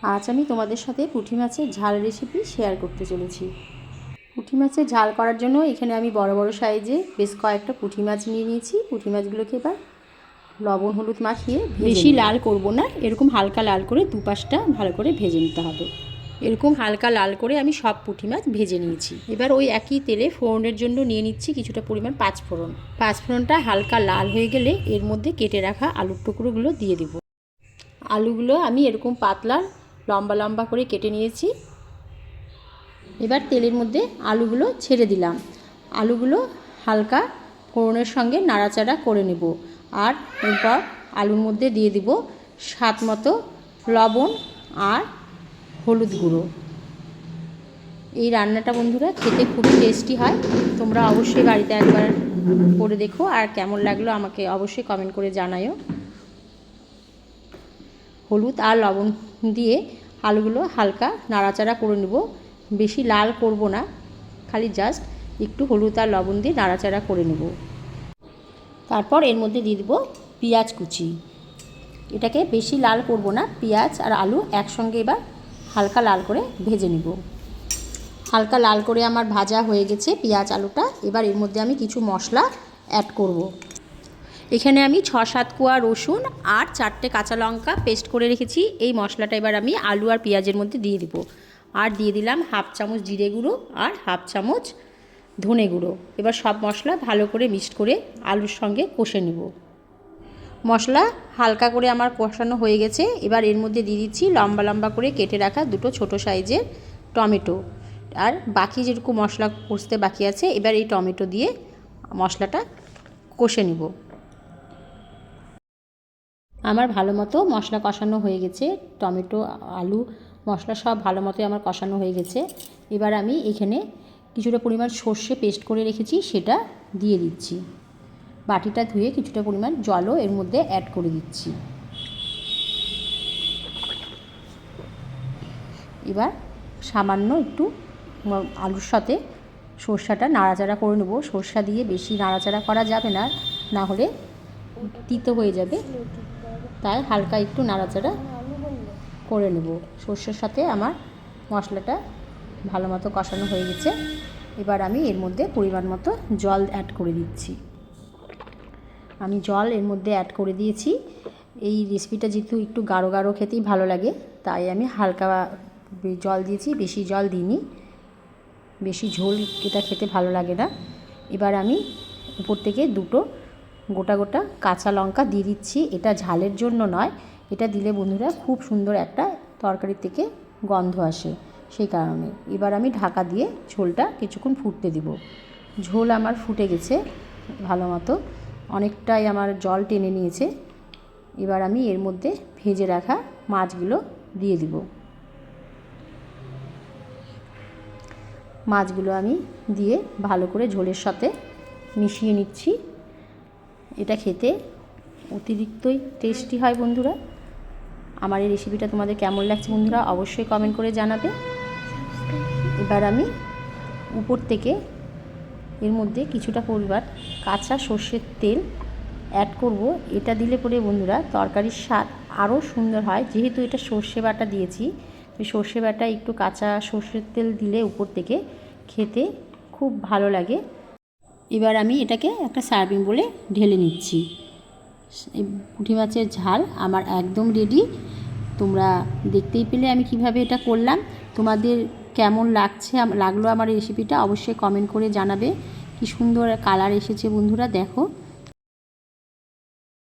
আজ আমি তোমাদের সাথে পুঁটি মাছের ঝাল রেসিপি শেয়ার করতে চলেছি। পুঁটি মাছের ঝাল করার জন্য এখানে আমি বড় বড় সাইজে বেশ কয়েকটা পুঁটি মাছ নিয়ে নিয়েছি। পুঁটি মাছগুলোকে এবার লবণ হলুদ মাখিয়ে বেশি লাল করব না, এরকম হালকা লাল করে দুপাশটা ভালো করে ভেজে নিতে হবে। এরকম হালকা লাল করে আমি সব পুঁটি মাছ ভেজে নিয়েছি। এবার ওই একই তেলে ফোড়নের জন্য নিয়ে নিচ্ছি কিছুটা পরিমাণ পাঁচফোড়ন। পাঁচফোড়নটা হালকা লাল হয়ে গেলে এর মধ্যে কেটে রাখা আলুর টুকরোগুলো দিয়ে দেব। আলুগুলো আমি এরকম পাতলা লম্বা লম্বা করে কেটে নিয়েছি। এবার তেলের মধ্যে আলুগুলো ছেড়ে দিলাম। আলুগুলো হালকা ফোড়নের সঙ্গে নাড়াচাড়া করে নেব। আর এরপর আলুর মধ্যে দিয়ে দিব স্বাদ মতো লবণ আর হলুদ গুঁড়ো। এই রান্নাটা বন্ধুরা খেতে খুবই টেস্টি হয়। তোমরা অবশ্যই বাড়িতে একবার করে দেখো, আর কেমন লাগলো আমাকে অবশ্যই কমেন্ট করে জানাও। হলুদ আর লবণ দিয়ে আলুগুলো হালকা নাড়াচাড়া করে নেব। বেশি লাল করব না, খালি জাস্ট একটু হলুদ আর লবণ দিয়ে নাড়াচাড়া করে নেব। তারপর এর মধ্যে দিয়ে দেব পেঁয়াজ কুচি। এটাকে বেশি লাল করব না, পেঁয়াজ আর আলু একসঙ্গে এবার হালকা লাল করে ভেজে নেব। হালকা লাল করে আমার ভাজা হয়ে গেছে পেঁয়াজ আলুটা। এবার এর মধ্যে আমি কিছু মশলা অ্যাড করব। এখানে আমি 6-7 কোয়া রসুন আর 4টে কাঁচা লঙ্কা পেস্ট করে রেখেছি। এই মশলাটা এবার আমি আলু আর পেঁয়াজের মধ্যে দিয়ে দিব। আর দিয়ে দিলাম 1/2 চামচ জিরে গুঁড়ো আর 1/2 চামচ ধনে গুঁড়ো। এবার সব মশলা ভালো করে মিক্সড করে আলুর সঙ্গে কষে নেব। মশলা হালকা করে আমার কষানো হয়ে গেছে। এবার এর মধ্যে দিয়ে দিচ্ছি লম্বা লম্বা করে কেটে রাখা দুটো ছোট সাইজের টমেটো। আর বাকি যেটুকু মশলা কষতে বাকি আছে এবার এই টমেটো দিয়ে মশলাটা কষে নেব। আমার ভালো মতো মশলা কষানো হয়ে গেছে। টমেটো আলু মশলা সব ভালো মতো আমার কষানো হয়ে গেছে। এবার আমি এখানে কিছুটা পরিমাণ সর্ষে পেস্ট করে রেখেছি, সেটা দিয়ে দিচ্ছি। বাটিটা ধুয়ে কিছুটা পরিমাণ জলও এর মধ্যে অ্যাড করে দিচ্ছি। এবার সামান্য একটু আলুর সাথে সর্ষাটা নাড়াচাড়া করে নেব। সর্ষা দিয়ে বেশি নাড়াচাড়া করা যাবে না, না হলে তিতো হয়ে যাবে। তাই হালকা একটু নাড়াচাড়া করে নেব। সর্ষের সাথে আমার মশলাটা ভালো মতো কষানো হয়ে গেছে। এবার আমি এর মধ্যে পরিমাণ মতো জল অ্যাড করে দিচ্ছি। আমি জল এর মধ্যে অ্যাড করে দিয়েছি। এই রেসিপিটা যেহেতু একটু গাঢ় গাঢ় খেতেই ভালো লাগে, তাই আমি হালকা জল দিয়েছি, বেশি জল দিইনি। বেশি ঝোল এটা খেতে ভালো লাগে না। এবার আমি উপর থেকে দুটো গোটা গোটা কাঁচা লঙ্কা দিয়ে দিচ্ছি। এটা ঝালের জন্য নয়, এটা দিলে বন্ধুরা খুব সুন্দর একটা তরকারি থেকে গন্ধ আসে, সেই কারণে। এবার আমি ঢাকা দিয়ে ঝোলটা কিছুক্ষণ ফুটতে দিব। ঝোল আমার ফুটে গেছে ভালো মতো, অনেকটাই আমার জল টেনে নিয়েছে। এবার আমি এর মধ্যে ভেজে রাখা মাছগুলো দিয়ে দিব। মাছগুলো আমি দিয়ে ভালো করে ঝোলের সাথে মিশিয়ে নিচ্ছি। এটা খেতে অতিরিক্তই টেস্টি হয় বন্ধুরা। আমার এই রেসিপিটা তোমাদের কেমন লাগছে বন্ধুরা অবশ্যই কমেন্ট করে জানাবে। এবার আমি উপর থেকে এর মধ্যে কিছুটা পরিমাণ কাঁচা সর্ষের তেল অ্যাড করব। এটা দিলে পরে বন্ধুরা তরকারির স্বাদ আরও সুন্দর হয়। যেহেতু এটা সর্ষে বাটা দিয়েছি, তো সর্ষে বাটা একটু কাঁচা সর্ষের তেল দিলে উপর থেকে খেতে খুব ভালো লাগে। এবার আমি এটাকে একটা সার্ভিং বলে ঢেলে নিচ্ছি। এই পুঁটি মাছের ঝাল আমার একদম রেডি। তোমরা দেখতেই পেলে আমি কিভাবে এটা করলাম। তোমাদের কেমন লাগলো আমার এই রেসিপিটা অবশ্যই কমেন্ট করে জানাবে। কি সুন্দর কালার এসেছে বন্ধুরা, দেখো।